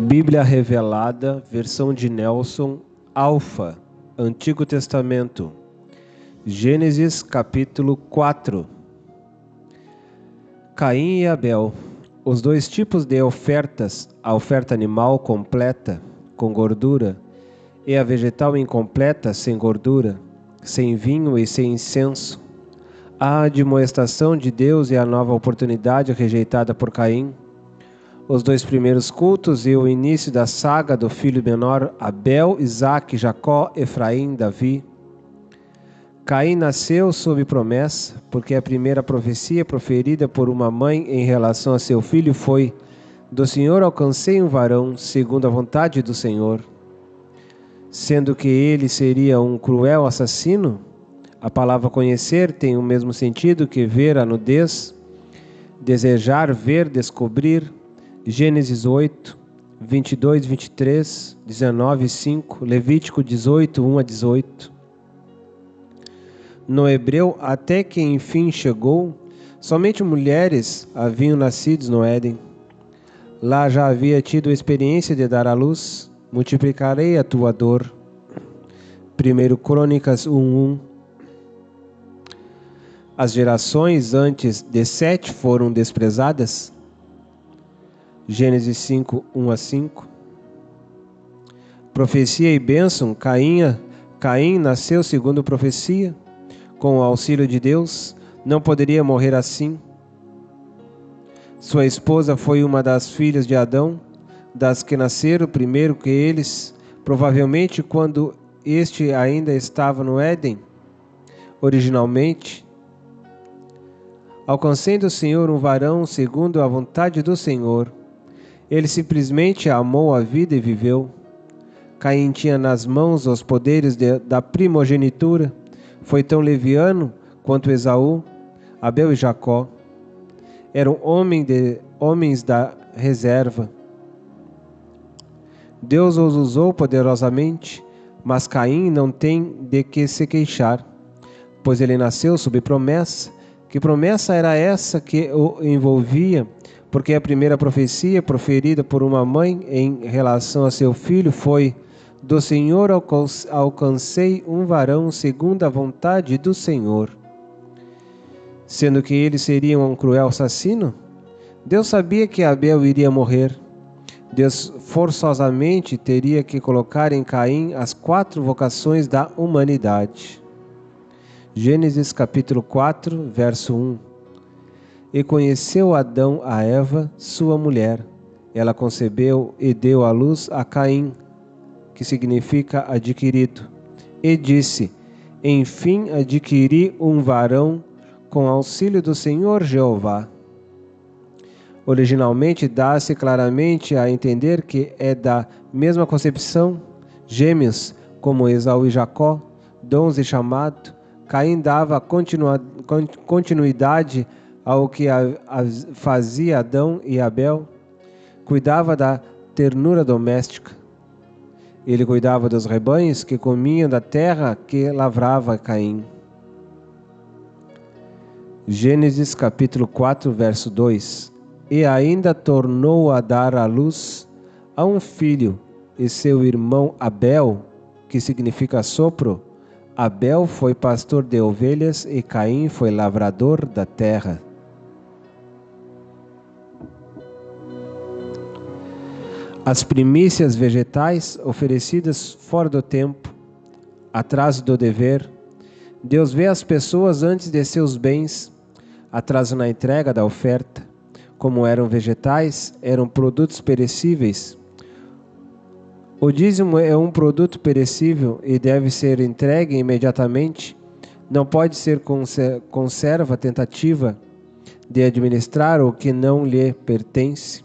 Bíblia Revelada, versão de Nelson, Alfa, Antigo Testamento, Gênesis capítulo 4. Caim e Abel, os dois tipos de ofertas, a oferta animal completa, com gordura, e a vegetal incompleta, sem gordura, sem vinho e sem incenso. A admoestação de Deus e a nova oportunidade rejeitada por Caim. Os dois primeiros cultos e o início da saga do filho menor Abel, Isaque, Jacó, Efraim, Davi. Caim nasceu sob promessa, porque a primeira profecia proferida por uma mãe em relação a seu filho foi: do Senhor alcancei um varão, segundo a vontade do Senhor. Sendo que ele seria um cruel assassino, a palavra conhecer tem o mesmo sentido que ver a nudez, desejar, ver, descobrir. Gênesis 8, 22, 23, 19, 5, Levítico 18, 1 a 18. No hebreu, até que enfim chegou, somente mulheres haviam nascido no Éden. Lá já havia tido a experiência de dar à luz, multiplicarei a tua dor. 1 Crônicas 1:1. As gerações antes de Sete foram desprezadas. Gênesis 5, 1 a 5. Profecia e bênção. Caim nasceu segundo profecia. Com o auxílio de Deus, não poderia morrer assim. Sua esposa foi uma das filhas de Adão, das que nasceram primeiro que eles, provavelmente quando este ainda estava no Éden. Originalmente, alcancei do Senhor um varão segundo a vontade do Senhor. Ele simplesmente amou a vida e viveu. Caim tinha nas mãos os poderes da primogenitura. Foi tão leviano quanto Esaú, Abel e Jacó. Eram homens da reserva. Deus os usou poderosamente, mas Caim não tem de que se queixar, pois ele nasceu sob promessa. Que promessa era essa que o envolvia? Porque a primeira profecia proferida por uma mãe em relação a seu filho foi: do Senhor alcancei um varão segundo a vontade do Senhor. Sendo que ele seria um cruel assassino, Deus sabia que Abel iria morrer. Deus forçosamente teria que colocar em Caim as 4 vocações da humanidade. Gênesis capítulo 4, verso 1. E conheceu Adão a Eva, sua mulher. Ela concebeu e deu à luz a Caim, que significa adquirido. E disse: enfim adquiri um varão com auxílio do Senhor Jeová. Originalmente dá-se claramente a entender que é da mesma concepção, gêmeos como Esaú e Jacó, dons e chamado. Caim dava continuidade ao que fazia Adão e Abel, cuidava da ternura doméstica. Ele cuidava dos rebanhos que comiam da terra que lavrava Caim. Gênesis capítulo 4, verso 2. E ainda tornou a dar à luz a um filho, e seu irmão Abel, que significa sopro. Abel foi pastor de ovelhas e Caim foi lavrador da terra. As primícias vegetais oferecidas fora do tempo, atraso do dever. Deus vê as pessoas antes de seus bens, atraso na entrega da oferta. Como eram vegetais, eram produtos perecíveis. O dízimo é um produto perecível e deve ser entregue imediatamente. Não pode ser conserva tentativa de administrar o que não lhe pertence.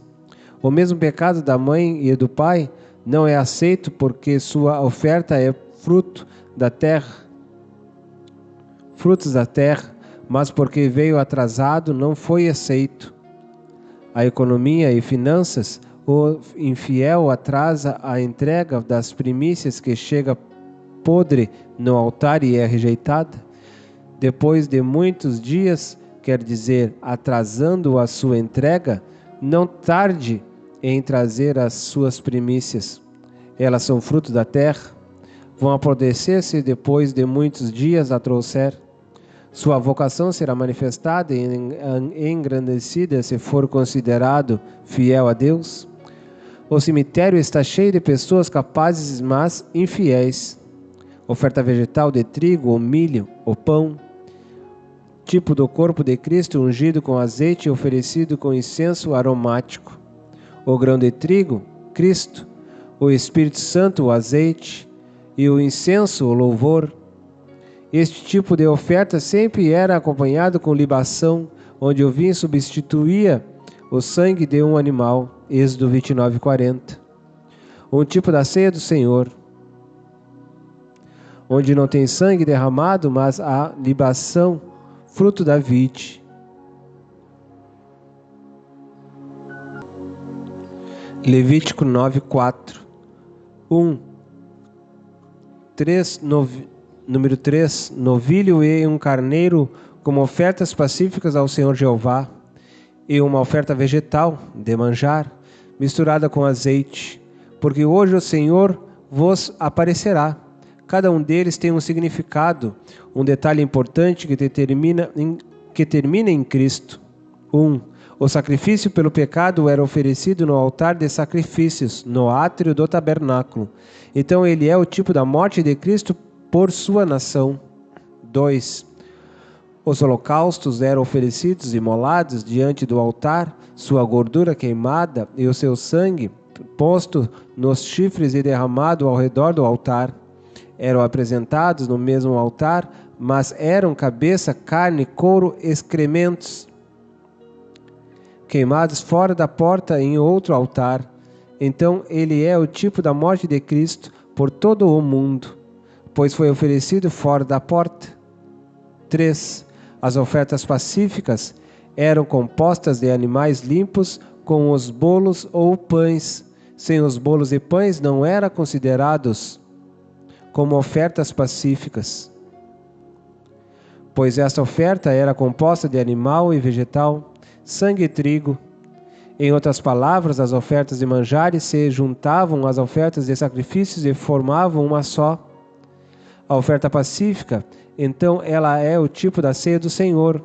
O mesmo pecado da mãe e do pai não é aceito porque sua oferta é frutos da terra, mas porque veio atrasado não foi aceito. A economia e finanças, o infiel atrasa a entrega das primícias que chega podre no altar e é rejeitada. Depois de muitos dias, quer dizer, atrasando a sua entrega, não tarde em trazer as suas primícias. Elas são fruto da terra, vão apodrecer-se depois de muitos dias a trouxer. Sua vocação será manifestada e engrandecida se for considerado fiel a Deus. O cemitério está cheio de pessoas capazes, mas infiéis. Oferta vegetal de trigo, o milho, o pão, tipo do corpo de Cristo ungido com azeite e oferecido com incenso aromático. O grão de trigo, Cristo, o Espírito Santo, o azeite, e o incenso, o louvor. Este tipo de oferta sempre era acompanhado com libação, onde o vinho substituía o sangue de um animal. Êxodo 29:40. Um tipo da ceia do Senhor, onde não tem sangue derramado, mas a libação, fruto da vide. Levítico 9:4. 3, novilho e um carneiro como ofertas pacíficas ao Senhor Jeová, e uma oferta vegetal de manjar, misturada com azeite, porque hoje o Senhor vos aparecerá. Cada um deles tem um significado, um detalhe importante que termina em Cristo. 1. O sacrifício pelo pecado era oferecido no altar de sacrifícios, no átrio do tabernáculo. Então ele é o tipo da morte de Cristo por sua nação. 2. Os holocaustos eram oferecidos e imolados diante do altar, sua gordura queimada e o seu sangue posto nos chifres e derramado ao redor do altar. Eram apresentados no mesmo altar, mas eram cabeça, carne, couro, excrementos, queimados fora da porta em outro altar. Então ele é o tipo da morte de Cristo por todo o mundo, pois foi oferecido fora da porta. 3. As ofertas pacíficas eram compostas de animais limpos com os bolos ou pães. Sem os bolos e pães não eram considerados como ofertas pacíficas, pois esta oferta era composta de animal e vegetal, sangue e trigo. Em outras palavras, as ofertas de manjares se juntavam às ofertas de sacrifícios e formavam uma só. A oferta pacífica, então, ela é o tipo da ceia do Senhor,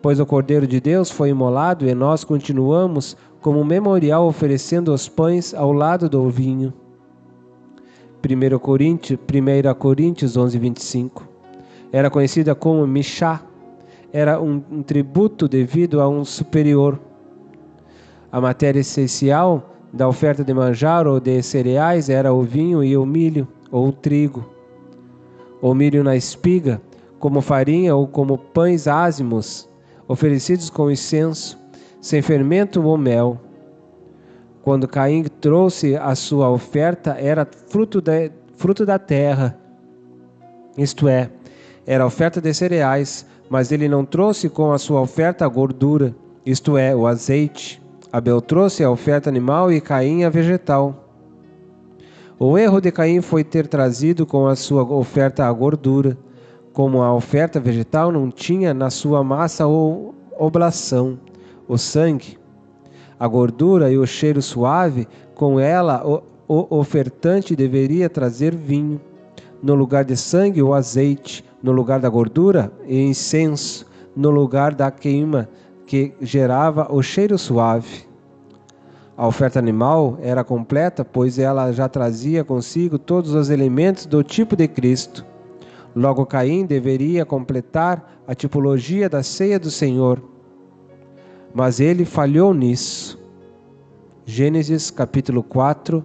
pois o Cordeiro de Deus foi imolado e nós continuamos como um memorial oferecendo os pães ao lado do vinho. 1 Coríntios 11:25. Era conhecida como Mishá, era um tributo devido a um superior. A matéria essencial da oferta de manjar ou de cereais era o vinho e o milho, ou o trigo. O milho na espiga, como farinha ou como pães ázimos, oferecidos com incenso, sem fermento ou mel. Quando Caim trouxe a sua oferta, era fruto da terra, isto é, era oferta de cereais, mas ele não trouxe com a sua oferta a gordura, isto é, o azeite. Abel trouxe a oferta animal e Caim a vegetal. O erro de Caim foi ter trazido com a sua oferta a gordura, como a oferta vegetal não tinha na sua massa ou oblação o sangue, a gordura e o cheiro suave. Com ela o ofertante deveria trazer vinho, no lugar de sangue o azeite, no lugar da gordura e incenso, no lugar da queima que gerava o cheiro suave. A oferta animal era completa, pois ela já trazia consigo todos os elementos do tipo de Cristo. Logo, Caim deveria completar a tipologia da ceia do Senhor, mas ele falhou nisso. Gênesis capítulo 4,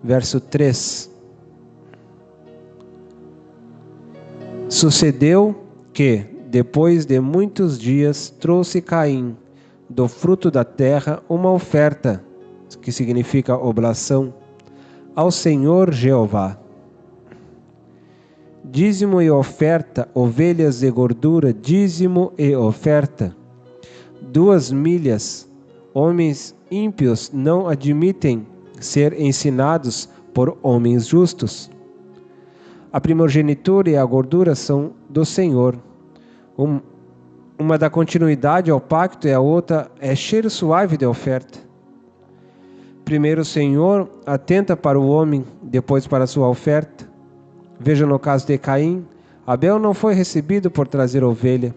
verso 3. Sucedeu que, depois de muitos dias, trouxe Caim do fruto da terra uma oferta, que significa oblação, ao Senhor Jeová. Dízimo e oferta, ovelhas e gordura, dízimo e oferta. 2 milhas. Homens ímpios não admitem ser ensinados por homens justos. A primogenitura e a gordura são do Senhor. Uma dá continuidade ao pacto e a outra é cheiro suave de oferta. Primeiro o Senhor atenta para o homem, depois para a sua oferta. Veja no caso de Caim, Abel não foi recebido por trazer ovelha.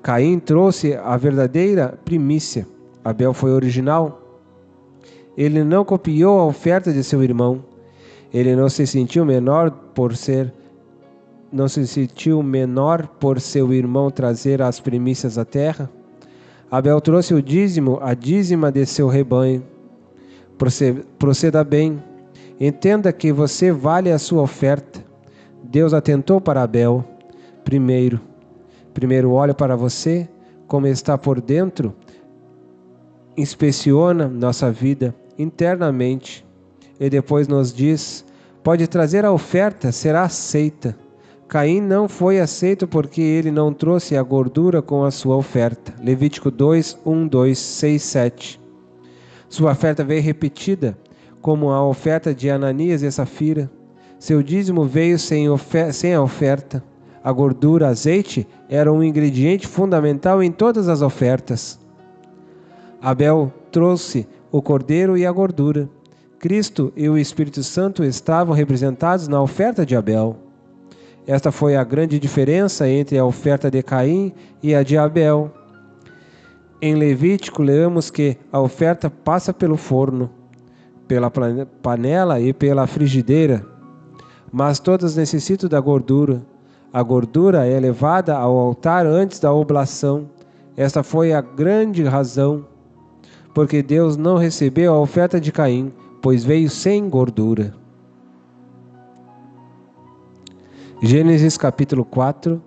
Caim trouxe a verdadeira primícia. Abel foi original. Ele não copiou a oferta de seu irmão. Ele não se sentiu menor por seu irmão trazer as primícias à terra. Abel trouxe o dízimo, a dízima de seu rebanho. Proceda bem. Entenda que você vale a sua oferta. Deus atentou para Abel. Primeiro olha para você, como está por dentro. Inspeciona nossa vida internamente. E depois nos diz: pode trazer a oferta, será aceita. Caim não foi aceito porque ele não trouxe a gordura com a sua oferta. Levítico 2, 1, 2, 6, 7. Sua oferta veio repetida, como a oferta de Ananias e Safira. Seu dízimo veio sem a oferta. A gordura, azeite, era um ingrediente fundamental em todas as ofertas. Abel trouxe o cordeiro e a gordura. Cristo e o Espírito Santo estavam representados na oferta de Abel. Esta foi a grande diferença entre a oferta de Caim e a de Abel. Em Levítico, lemos que a oferta passa pelo forno, pela panela e pela frigideira, mas todas necessitam da gordura. A gordura é levada ao altar antes da oblação. Esta foi a grande razão, porque Deus não recebeu a oferta de Caim, pois veio sem gordura. Gênesis capítulo 4,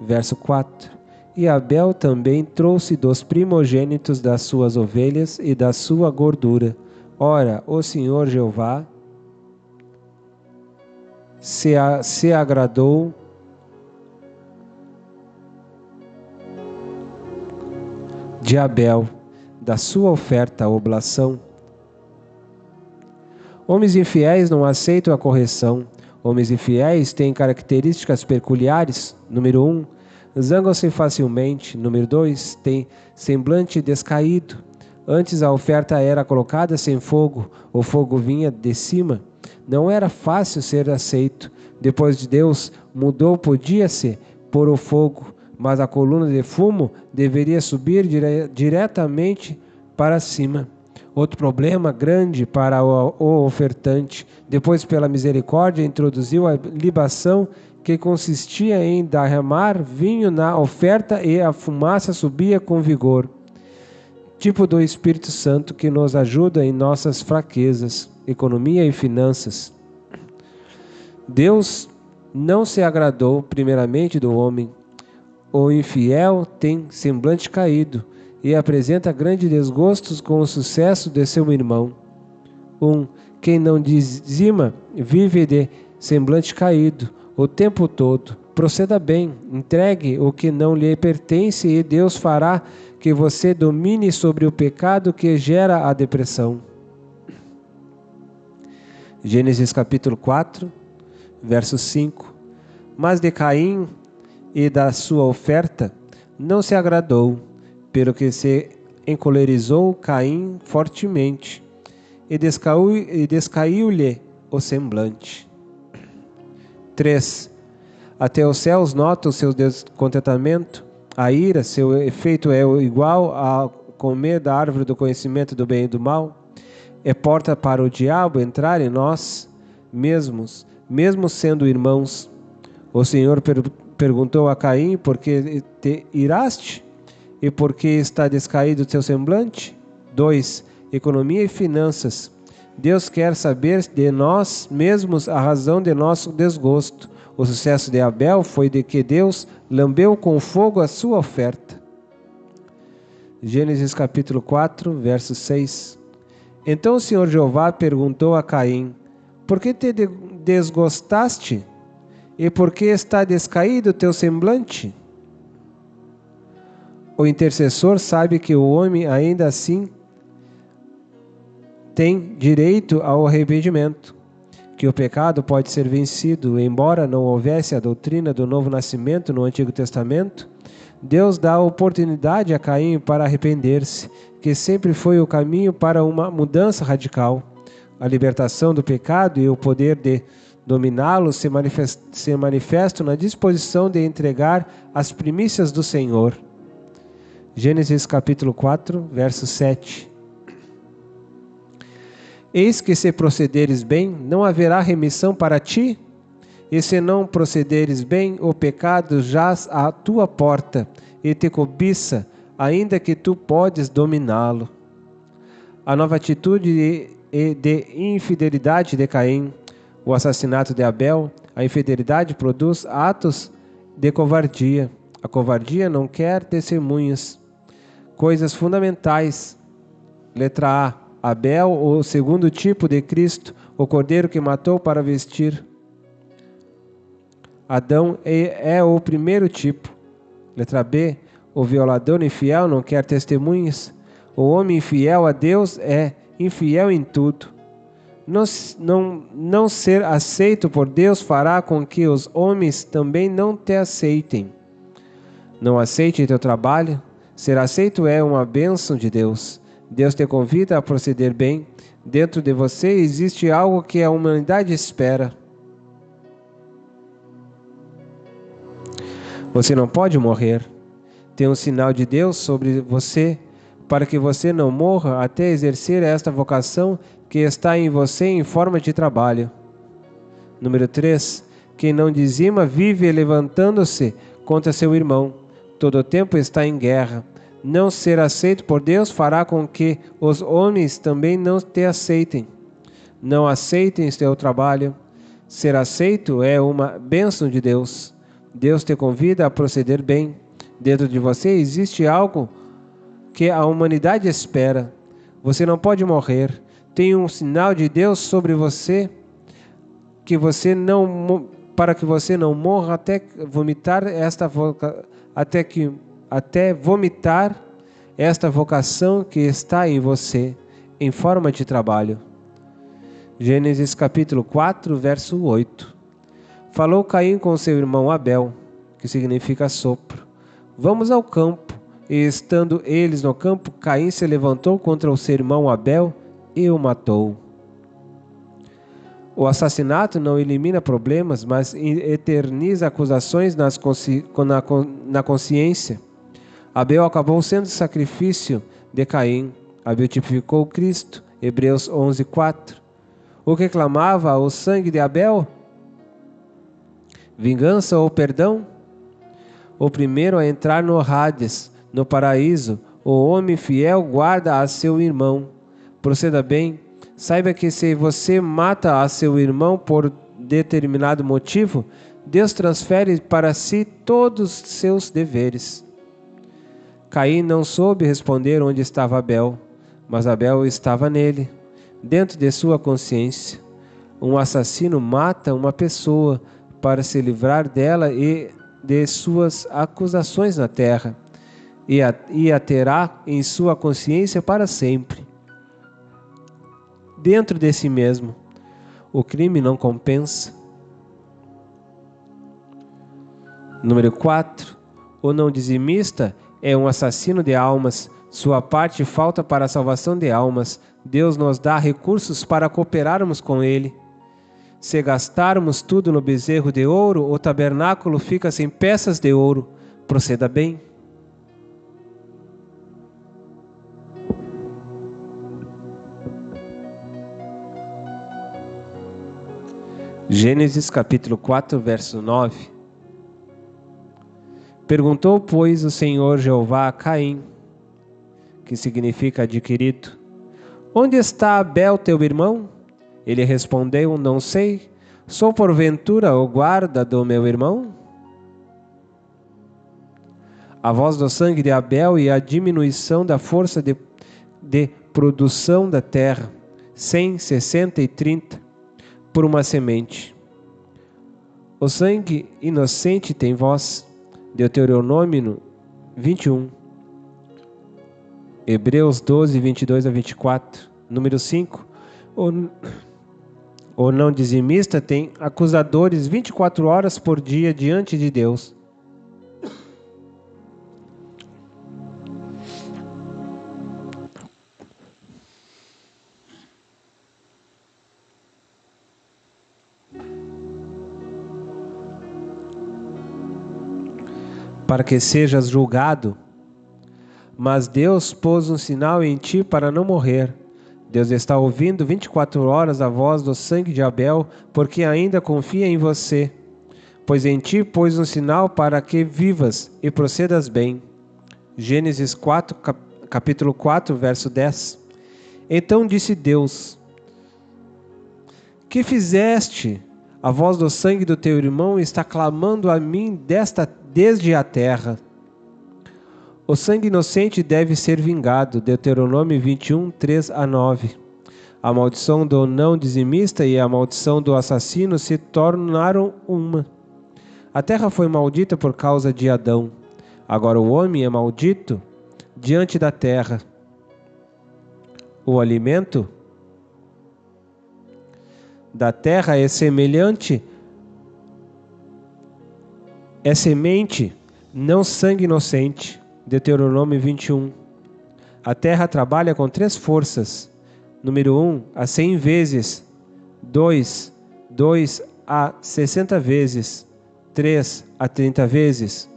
verso 4. E Abel também trouxe dos primogênitos das suas ovelhas e da sua gordura. Ora, o Senhor Jeová se agradou de Abel, da sua oferta à oblação. Homens infiéis não aceitam a correção. Homens infiéis têm características peculiares. Número 1, zangam-se facilmente. Número 2, têm semblante descaído. Antes a oferta era colocada sem fogo, o fogo vinha de cima. Não era fácil ser aceito. Depois de Deus mudou, podia-se pôr o fogo, mas a coluna de fumo deveria subir diretamente para cima. Outro problema grande para o ofertante. Depois, pela misericórdia, introduziu a libação, que consistia em derramar vinho na oferta e a fumaça subia com vigor. Tipo do Espírito Santo que nos ajuda em nossas fraquezas, economia e finanças. Deus não se agradou primeiramente do homem. O infiel tem semblante caído e apresenta grandes desgostos com o sucesso de seu irmão. Quem não dizima vive de semblante caído o tempo todo. Proceda bem, entregue o que não lhe pertence e Deus fará que você domine sobre o pecado que gera a depressão. Gênesis capítulo 4, verso 5. Mas de Caim e da sua oferta não se agradou, pelo que se encolerizou Caim fortemente, e descaiu-lhe o semblante. 3. Até os céus notam o seu descontentamento. A ira, seu efeito é igual a comer da árvore do conhecimento do bem e do mal. É porta para o diabo entrar em nós mesmos, mesmo sendo irmãos. O Senhor perguntou a Caim: por que te iraste? E por que está descaído o teu semblante? 2. Economia e finanças. Deus quer saber de nós mesmos a razão de nosso desgosto. O sucesso de Abel foi de que Deus lambeu com fogo a sua oferta. Gênesis capítulo 4, verso 6. Então o Senhor Jeová perguntou a Caim: por que te desgostaste? E por que está descaído o teu semblante? O intercessor sabe que o homem ainda assim tem direito ao arrependimento, que o pecado pode ser vencido. Embora não houvesse a doutrina do novo nascimento no Antigo Testamento, Deus dá oportunidade a Caim para arrepender-se, que sempre foi o caminho para uma mudança radical. A libertação do pecado e o poder de dominá-lo se manifestam na disposição de entregar as primícias do Senhor. Gênesis capítulo 4, verso 7. Eis que se procederes bem, não haverá remissão para ti, e se não procederes bem, o pecado jaz à tua porta, e te cobiça, ainda que tu podes dominá-lo. A nova atitude de infidelidade de Caim, o assassinato de Abel, a infidelidade produz atos de covardia. A covardia não quer testemunhas. Coisas fundamentais. Letra A. Abel, o segundo tipo de Cristo, o cordeiro que matou para vestir. Adão é o primeiro tipo. Letra B. O violador infiel não quer testemunhas. O homem infiel a Deus é infiel em tudo. Não ser aceito por Deus fará com que os homens também não te aceitem. Não aceite teu trabalho. Ser aceito é uma bênção de Deus. Deus te convida a proceder bem. Dentro de você existe algo que a humanidade espera. Você não pode morrer. Tem um sinal de Deus sobre você, para que você não morra até exercer esta vocação que está em você em forma de trabalho. Número 3. Quem não dizima vive levantando-se contra seu irmão. Todo o tempo está em guerra. Não ser aceito por Deus fará com que os homens também não te aceitem. Não aceitem seu trabalho. Ser aceito é uma bênção de Deus. Deus te convida a proceder bem. Dentro de você existe algo que a humanidade espera. Você não pode morrer. Tem um sinal de Deus sobre você para que você não morra até vomitar esta vocação que está em você em forma de trabalho. Gênesis capítulo 4, verso 8. Falou Caim com seu irmão Abel, que significa sopro. Vamos ao campo. E estando eles no campo, Caim se levantou contra o seu irmão Abel e o matou. O assassinato não elimina problemas, mas eterniza acusações na consciência. Abel acabou sendo sacrifício de Caim. Abel tipificou Cristo. Hebreus 11, 4. O que clamava o sangue de Abel? Vingança ou perdão? O primeiro a entrar no Hades, no paraíso, o homem fiel guarda a seu irmão. Proceda bem. Saiba que se você mata a seu irmão por determinado motivo, Deus transfere para si todos os seus deveres. Caim não soube responder onde estava Abel, mas Abel estava nele, dentro de sua consciência. Um assassino mata uma pessoa para se livrar dela e de suas acusações na terra, e a terá em sua consciência para sempre. Dentro de si mesmo, o crime não compensa. Número 4. O não dizimista é um assassino de almas. Sua parte falta para a salvação de almas. Deus nos dá recursos para cooperarmos com Ele. Se gastarmos tudo no bezerro de ouro, o tabernáculo fica sem peças de ouro. Proceda bem. Gênesis capítulo 4, verso 9. Perguntou, pois, o Senhor Jeová a Caim, que significa adquirido: onde está Abel, teu irmão? Ele respondeu: não sei. Sou porventura o guarda do meu irmão? A voz do sangue de Abel e a diminuição da força de produção da terra, 100, 60 e 30, por uma semente. O sangue inocente tem voz. Deuteronômio 21. Hebreus 12, 22 a 24. Número 5. O não dizimista tem acusadores 24 horas por dia diante de Deus. para que sejas julgado. Mas Deus pôs um sinal em ti para não morrer. Deus está ouvindo 24 horas a voz do sangue de Abel, porque ainda confia em você. Pois em ti pôs um sinal para que vivas e procedas bem. Gênesis 4, capítulo 4, verso 10. Então disse Deus: que fizeste? A voz do sangue do teu irmão está clamando a mim desde a terra. O sangue inocente deve ser vingado. Deuteronômio 21, 3 a 9. A maldição do não dizimista e a maldição do assassino se tornaram uma. A terra foi maldita por causa de Adão. Agora o homem é maldito diante da terra. O alimento da terra é semente, não sangue inocente. Deuteronômio 21. A terra trabalha com 3 forças. Número 1, a 100 vezes. 2 a 60 vezes. 3 a 30 vezes.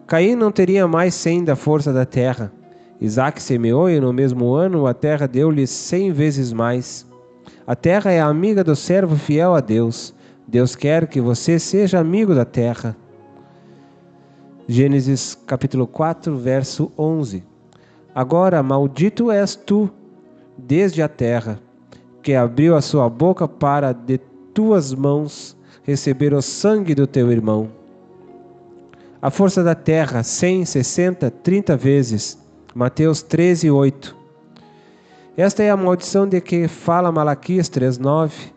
Caim não teria mais 100 da força da terra. Isaac semeou e no mesmo ano a terra deu-lhe 100 vezes mais. A terra é a amiga do servo fiel a Deus. Deus quer que você seja amigo da terra. Gênesis capítulo 4, verso 11. Agora maldito és tu desde a terra, que abriu a sua boca para de tuas mãos receber o sangue do teu irmão. A força da terra, 100, 60, 30 vezes. Mateus 13, 8. Esta é a maldição de que fala Malaquias 3:9.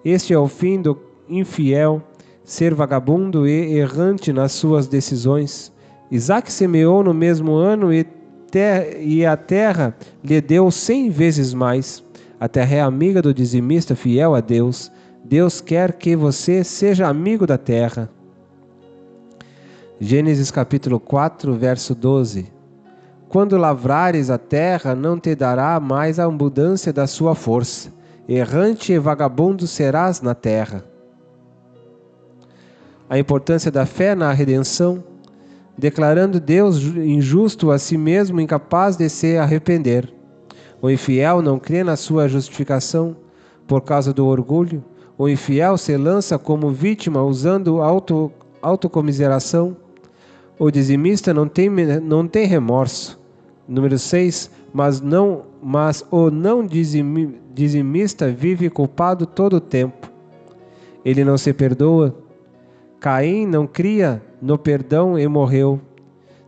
Este é o fim do infiel, ser vagabundo e errante nas suas decisões. Isaac semeou no mesmo ano e a terra lhe deu 100 vezes mais. A terra é amiga do dizimista fiel a Deus. Deus quer que você seja amigo da terra. Gênesis capítulo 4, verso 12. Quando lavrares a terra, não te dará mais a abundância da sua força. Errante e vagabundo serás na terra. A importância da fé na redenção, declarando Deus injusto a si mesmo, incapaz de se arrepender. O infiel não crê na sua justificação por causa do orgulho. O infiel se lança como vítima usando autocomiseração. O dizimista não tem remorso. Número 6. Mas o não dizimista vive culpado todo o tempo. Ele não se perdoa. Caim não cria no perdão e morreu.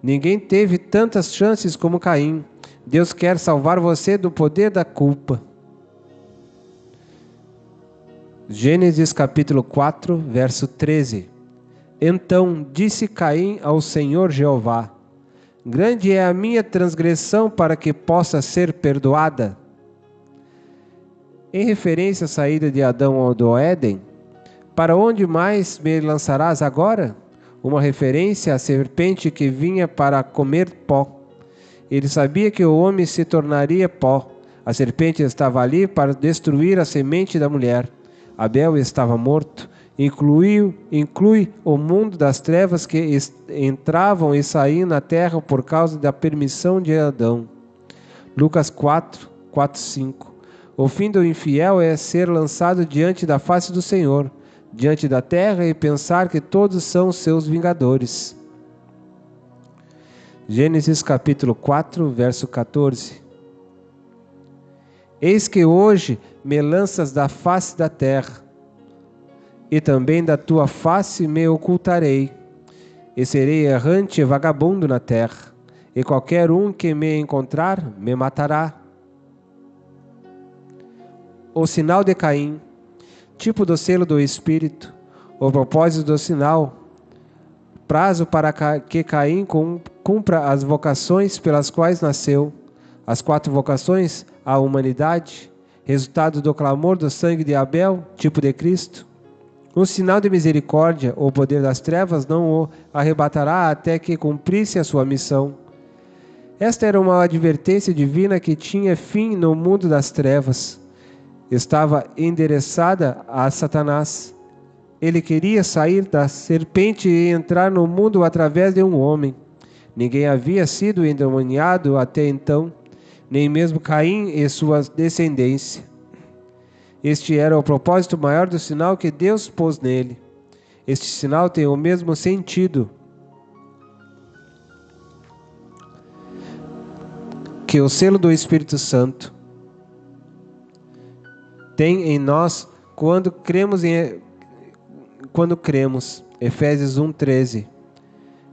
Ninguém teve tantas chances como Caim. Deus quer salvar você do poder da culpa. Gênesis capítulo 4, verso 13. Então disse Caim ao Senhor Jeová: grande é a minha transgressão para que possa ser perdoada. Em referência à saída de Adão do Éden, para onde mais me lançarás agora? Uma referência à serpente que vinha para comer pó. Ele sabia que o homem se tornaria pó. A serpente estava ali para destruir a semente da mulher. Abel estava morto. Inclui o mundo das trevas que entravam e saíam na terra por causa da permissão de Adão. Lucas 4, 5. O fim do infiel é ser lançado diante da face do Senhor, diante da terra, e pensar que todos são seus vingadores. Gênesis capítulo 4, verso 14. Eis que hoje me lanças da face da terra, e também da tua face me ocultarei, e serei errante e vagabundo na terra, e qualquer um que me encontrar me matará. O sinal de Caim, tipo do selo do Espírito, o propósito do sinal, prazo para que Caim cumpra as vocações pelas quais nasceu, as 4 vocações à humanidade, resultado do clamor do sangue de Abel, tipo de Cristo. Um sinal de misericórdia, o poder das trevas não o arrebatará até que cumprisse a sua missão. Esta era uma advertência divina que tinha fim no mundo das trevas. Estava endereçada a Satanás. ele queria sair da serpente e entrar no mundo através de um homem. Ninguém havia sido endemoniado até então, nem mesmo Caim e sua descendência. Este era o propósito maior do sinal que Deus pôs nele. Este sinal tem o mesmo sentido que o selo do Espírito Santo tem em nós quando cremos. Efésios 1:13.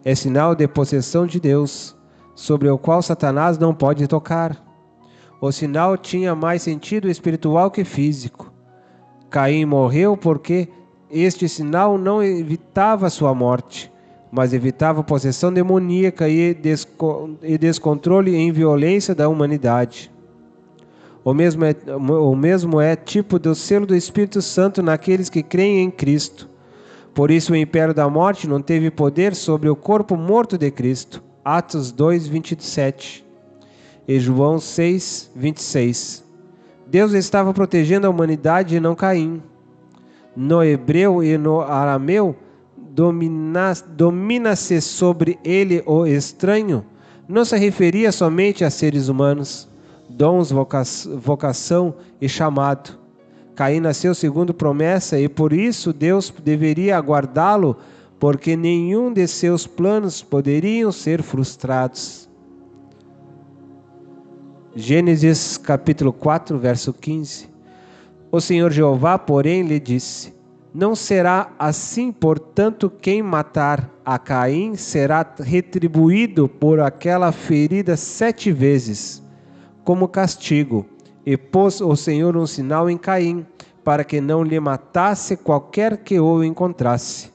É sinal de possessão de Deus, sobre o qual Satanás não pode tocar. O sinal tinha mais sentido espiritual que físico. Caim morreu porque este sinal não evitava sua morte, mas evitava a possessão demoníaca e descontrole em violência da humanidade. O mesmo é tipo do selo do Espírito Santo naqueles que creem em Cristo. Por isso o império da morte não teve poder sobre o corpo morto de Cristo. Atos 2:27 e João 6:26. Deus estava protegendo a humanidade e não Caim. No hebreu e no arameu, domina-se sobre ele o estranho. Não se referia somente a seres humanos, dons, vocação e chamado. Caim nasceu segundo promessa e por isso Deus deveria aguardá-lo, porque nenhum de seus planos poderiam ser frustrados. Gênesis capítulo 4, verso 15. O Senhor Jeová, porém, lhe disse: não será assim, portanto, quem matar a Caim será retribuído por aquela ferida 7 vezes, como castigo. E pôs o Senhor um sinal em Caim, para que não lhe matasse qualquer que o encontrasse.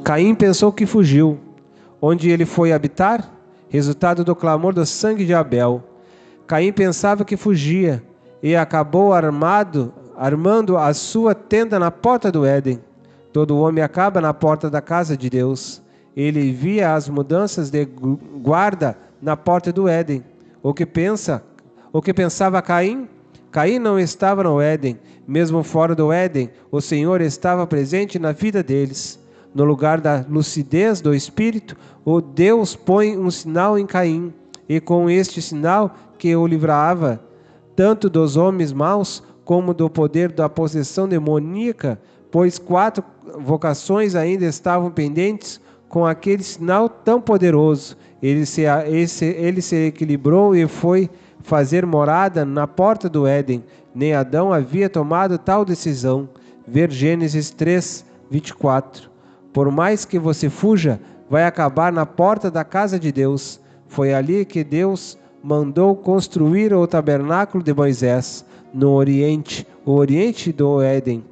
Caim pensou que fugiu. Onde ele foi habitar? Resultado do clamor do sangue de Abel. Caim pensava que fugia e acabou armando a sua tenda na porta do Éden. Todo homem acaba na porta da casa de Deus. Ele via as mudanças de guarda na porta do Éden. O que pensava Caim? Caim não estava no Éden. Mesmo fora do Éden, o Senhor estava presente na vida deles. No lugar da lucidez do Espírito, o Deus põe um sinal em Caim. E com este sinal que o livrava tanto dos homens maus como do poder da possessão demoníaca, pois 4 vocações ainda estavam pendentes. Com aquele sinal tão poderoso, ele se equilibrou e foi fazer morada na porta do Éden. Nem Adão havia tomado tal decisão. Ver Gênesis 3:24. Por mais que você fuja, vai acabar na porta da casa de Deus. Foi ali que Deus mandou construir o tabernáculo de Moisés, no Oriente, o Oriente do Éden,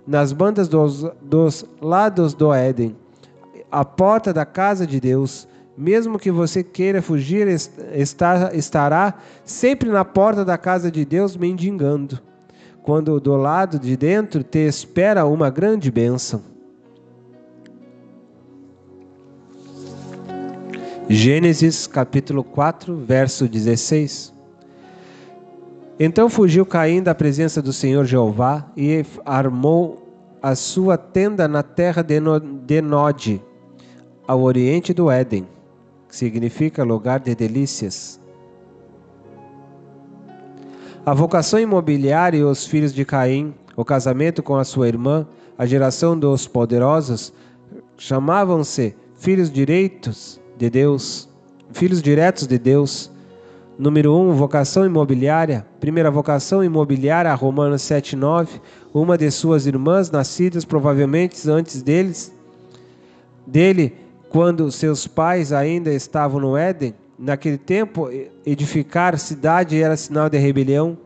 nas bandas dos lados do Éden. A porta da casa de Deus. Mesmo que você queira fugir, estará sempre na porta da casa de Deus mendigando, quando do lado de dentro te espera uma grande bênção. Gênesis capítulo 4, verso 16. Então fugiu Caim da presença do Senhor Jeová e armou a sua tenda na terra de Nod, ao oriente do Éden, que significa lugar de delícias. A vocação imobiliária e os filhos de Caim, o casamento com a sua irmã, a geração dos poderosos, chamavam-se filhos diretos de Deus. Número 1, vocação imobiliária. Primeira vocação imobiliária, Romanos 7:9. Uma de suas irmãs, nascidas provavelmente antes dele, quando seus pais ainda estavam no Éden. Naquele tempo, edificar cidade era sinal de rebelião.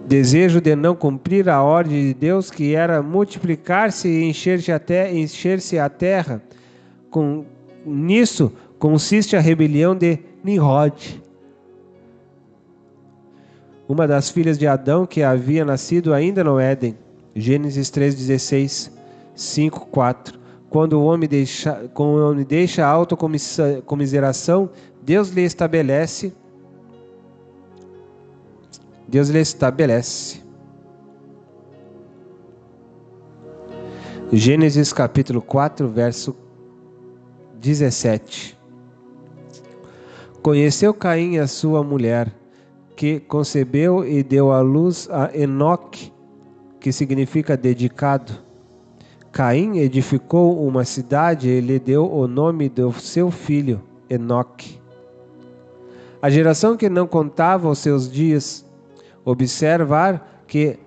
Desejo de não cumprir a ordem de Deus, que era multiplicar-se e encher-se a terra. Nisso consiste a rebelião de Nimrod, uma das filhas de Adão que havia nascido ainda no Éden. Gênesis 3:16, 5:4. quando o homem deixa a autocomiseração, Deus lhe estabelece. Gênesis capítulo 4, verso 17. Conheceu Caim a sua mulher, que concebeu e deu à luz a Enoque, que significa dedicado. Caim edificou uma cidade e lhe deu o nome do seu filho, Enoque. A geração que não contava os seus dias, observar que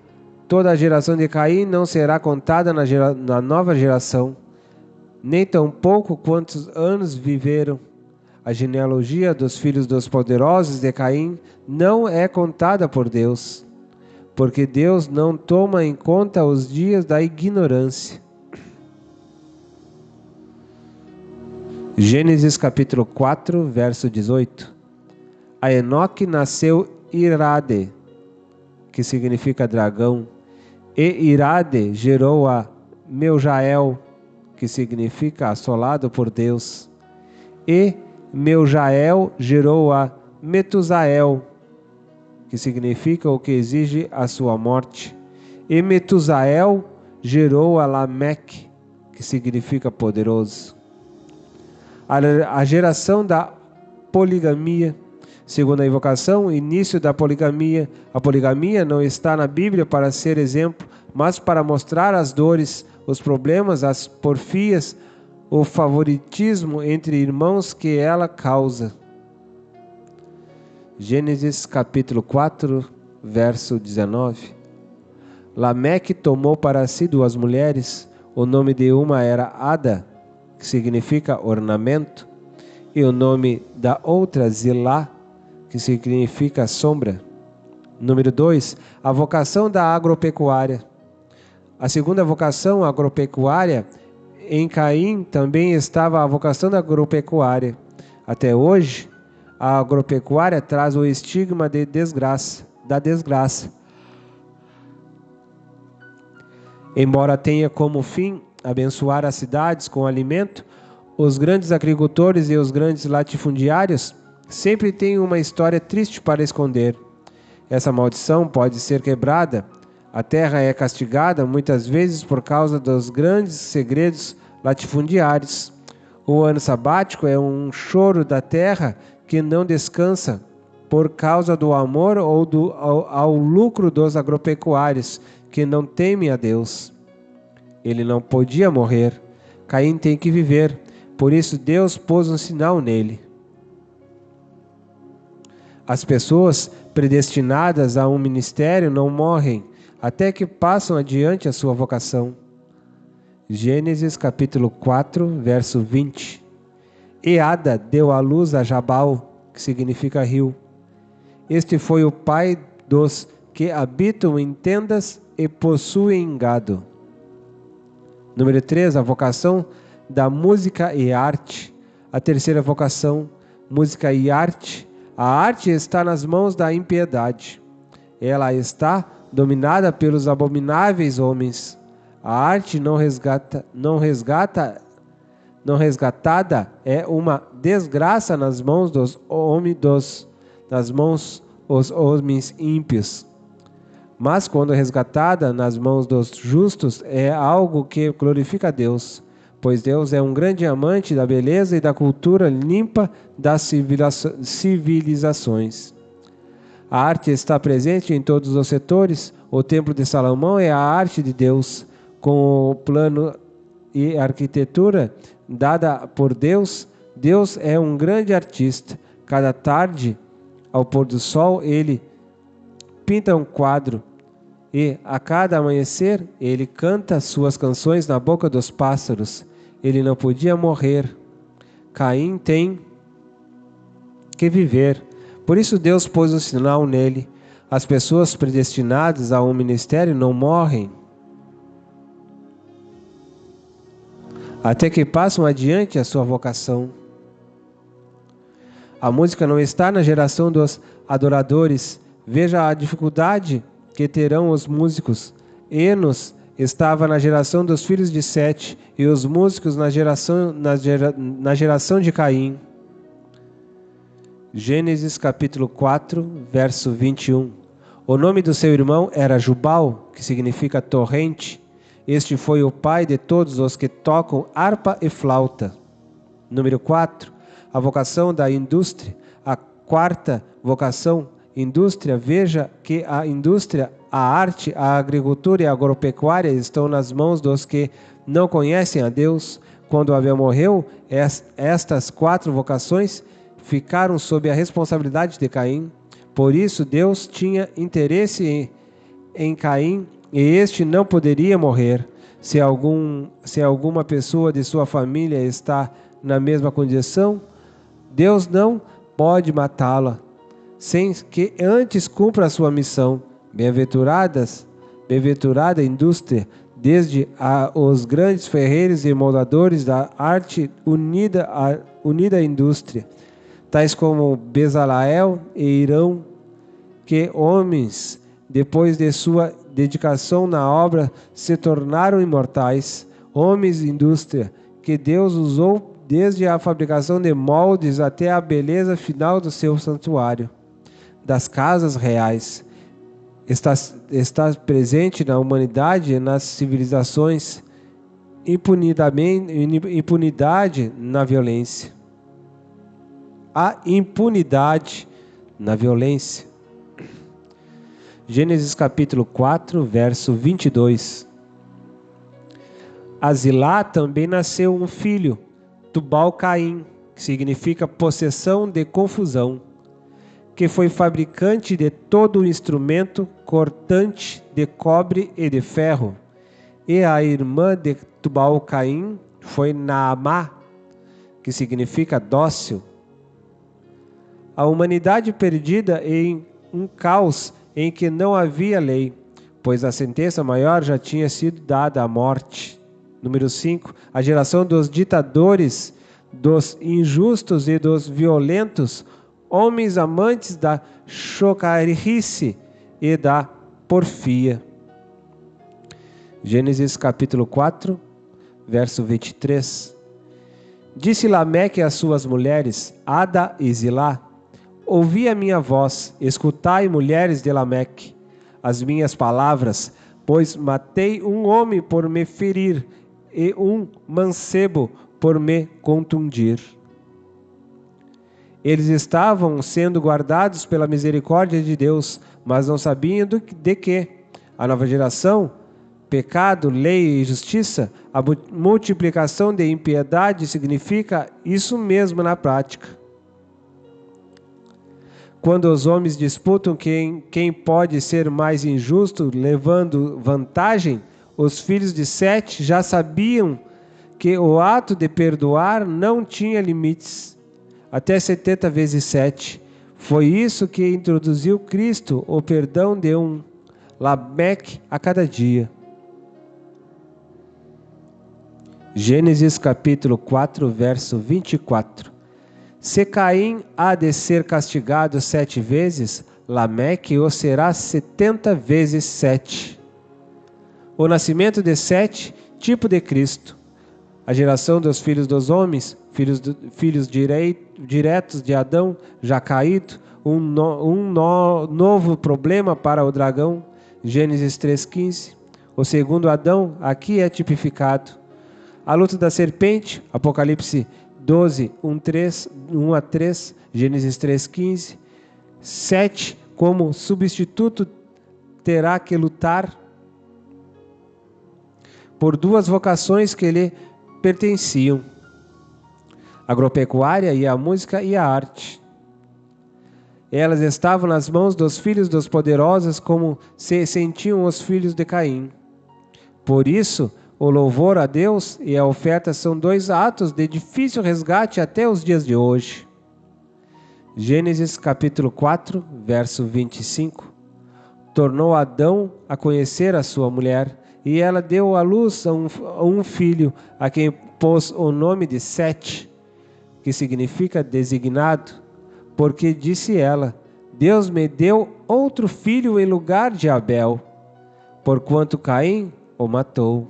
toda a geração de Caim não será contada na nova geração, nem tampouco quantos anos viveram. A genealogia dos filhos dos poderosos de Caim não é contada por Deus, porque Deus não toma em conta os dias da ignorância. Gênesis capítulo 4, verso 18. A Enoque nasceu Irade, que significa dragão, e Irade gerou a Meujael, que significa assolado por Deus, e Meujael gerou a Metusael, que significa o que exige a sua morte, e Metusael gerou a Lameque, que significa poderoso. A geração da poligamia. Segundo a invocação, início da poligamia. A poligamia não está na Bíblia para ser exemplo, mas para mostrar as dores, os problemas, as porfias, o favoritismo entre irmãos que ela causa. Gênesis capítulo 4, verso 19. Lameque tomou para si 2 mulheres. O nome de uma era Ada, que significa ornamento, e o nome da outra Zilá, que significa sombra. Número 2, a vocação da agropecuária. A segunda vocação agropecuária, em Caim também estava a vocação da agropecuária. Até hoje, a agropecuária traz o estigma da desgraça. Embora tenha como fim abençoar as cidades com alimento, os grandes agricultores e os grandes latifundiários sempre têm uma história triste para esconder. Essa maldição pode ser quebrada. A terra é castigada muitas vezes por causa dos grandes segredos latifundiários. O ano sabático é um choro da terra que não descansa por causa do amor ou ao lucro dos agropecuários que não temem a Deus. Ele não podia morrer. Caim tem que viver. Por isso Deus pôs um sinal nele. As pessoas predestinadas a um ministério não morrem até que passam adiante a sua vocação. Gênesis capítulo 4, verso 20. E Ada deu à luz a Jabal, que significa rio. Este foi o pai dos que habitam em tendas e possuem gado. Número 3, a vocação da música e arte. A terceira vocação, música e arte. A arte está nas mãos da impiedade. Ela está dominada pelos abomináveis homens. A arte não resgatada é uma desgraça nas mãos dos homens ímpios. Mas quando resgatada nas mãos dos justos, é algo que glorifica a Deus, pois Deus é um grande amante da beleza e da cultura limpa das civilizações. A arte está presente em todos os setores. O Templo de Salomão é a arte de Deus, com o plano e arquitetura dada por Deus. Deus é um grande artista. Cada tarde, ao pôr do sol, ele pinta um quadro, e a cada amanhecer ele canta suas canções na boca dos pássaros. Ele não podia morrer. Caim tem que viver. Por isso Deus pôs um sinal nele. As pessoas predestinadas a um ministério não morrem até que passam adiante a sua vocação. A música não está na geração dos adoradores. Veja a dificuldade que terão os músicos. Enos estava na geração dos filhos de Sete, e os músicos na geração de Caim. Gênesis capítulo 4, verso 21. O nome do seu irmão era Jubal, que significa torrente. Este foi o pai de todos os que tocam harpa e flauta. Número 4. A vocação da indústria. A quarta vocação, indústria. Veja que a indústria, a arte, a agricultura e a agropecuária estão nas mãos dos que não conhecem a Deus. Quando Abel morreu, estas 4 vocações ficaram sob a responsabilidade de Caim. Por isso, Deus tinha interesse em Caim e este não poderia morrer. Se alguma pessoa de sua família está na mesma condição, Deus não pode matá-la, sem que antes cumpra a sua missão. Bem-aventurada a indústria, desde os grandes ferreiros e moldadores da arte unida à indústria, tais como Bezaleel e Irão, que homens, depois de sua dedicação na obra, se tornaram imortais. Homens de indústria, que Deus usou desde a fabricação de moldes até a beleza final do seu santuário, das casas reais. Está presente na humanidade e nas civilizações, impunidade na violência. A impunidade na violência. Gênesis capítulo 4, verso 22. A Zilá também nasceu um filho, Tubal-Caim, que significa possessão de confusão, que foi fabricante de todo o instrumento cortante de cobre e de ferro. E a irmã de Tubal-Caim foi Naamá, que significa dócil. A humanidade perdida em um caos em que não havia lei, pois a sentença maior já tinha sido dada à morte. Número 5. A geração dos ditadores, dos injustos e dos violentos, homens amantes da chocarrice e da porfia. Gênesis capítulo 4, verso 23. Disse Lameque às suas mulheres, Ada e Zilá: ouvi a minha voz, escutai, mulheres de Lameque, as minhas palavras, pois matei um homem por me ferir e um mancebo por me contundir. Eles estavam sendo guardados pela misericórdia de Deus, mas não sabiam de que a nova geração, pecado, lei e justiça, a multiplicação de impiedade significa isso mesmo na prática. Quando os homens disputam quem pode ser mais injusto, levando vantagem, os filhos de Sete já sabiam que o ato de perdoar não tinha limites, até 70 vezes 7. Foi isso que introduziu Cristo, o perdão de um Lameque a cada dia. Gênesis capítulo 4, verso 24. Se Caim há de ser castigado 7 vezes, Lameque o será 70 vezes 7. O nascimento de Sete, tipo de Cristo. A geração dos filhos dos homens, filhos diretos de Adão, já caído, novo problema para o dragão. Gênesis 3,15. O segundo Adão aqui é tipificado. A luta da serpente, Apocalipse 12, 1 a 3, Gênesis 3,15. 7, como substituto, terá que lutar por 2 vocações que lhe pertenciam: a agropecuária e a música e a arte. Elas estavam nas mãos dos filhos dos poderosos, como se sentiam os filhos de Caim. Por isso, o louvor a Deus e a oferta são 2 atos de difícil resgate até os dias de hoje. Gênesis capítulo 4, verso 25. Tornou Adão a conhecer a sua mulher, e ela deu à luz a um filho, a quem pôs o nome de Sete, que significa designado, porque disse ela: Deus me deu outro filho em lugar de Abel, porquanto Caim o matou.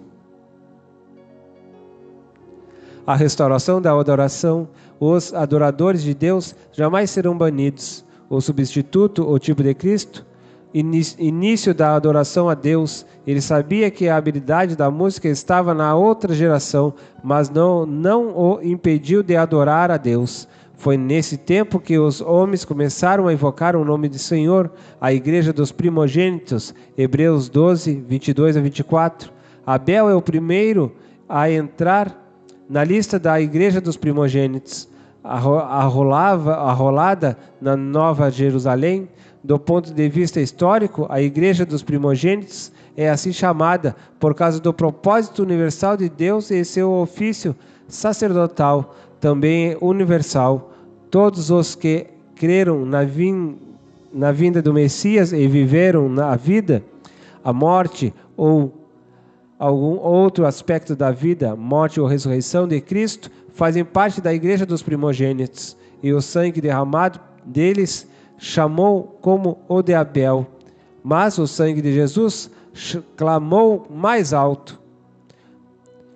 A restauração da adoração, os adoradores de Deus jamais serão banidos. O substituto, o tipo de Cristo, início da adoração a Deus. Ele sabia que a habilidade da música estava na outra geração, mas não o impediu de adorar a Deus. Foi nesse tempo que os homens começaram a invocar o nome do Senhor, a igreja dos primogênitos, Hebreus 12, 22 a 24. Abel é o primeiro a entrar na lista da igreja dos primogênitos. Arrolada na Nova Jerusalém, do ponto de vista histórico, a igreja dos primogênitos é assim chamada por causa do propósito universal de Deus e seu ofício sacerdotal, também universal. Todos os que creram na vinda do Messias e viveram na vida, a morte ou algum outro aspecto da vida, morte ou ressurreição de Cristo, fazem parte da igreja dos primogênitos, e o sangue derramado deles chamou como o de Abel, mas o sangue de Jesus clamou mais alto,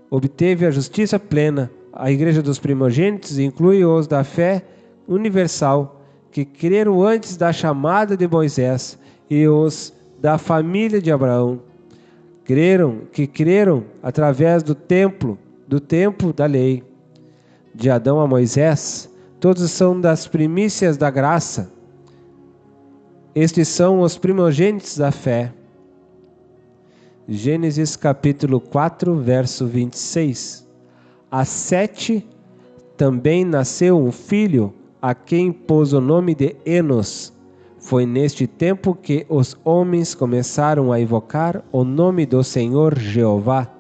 obteve a justiça plena. A igreja dos primogênitos inclui os da fé universal, que creram antes da chamada de Moisés, e os da família de Abraão, que creram através do tempo da lei. De Adão a Moisés, todos são das primícias da graça. Estes são os primogênitos da fé. Gênesis capítulo 4, verso 26. A Sete também nasceu um filho, a quem pôs o nome de Enos. Foi neste tempo que os homens começaram a invocar o nome do Senhor Jeová.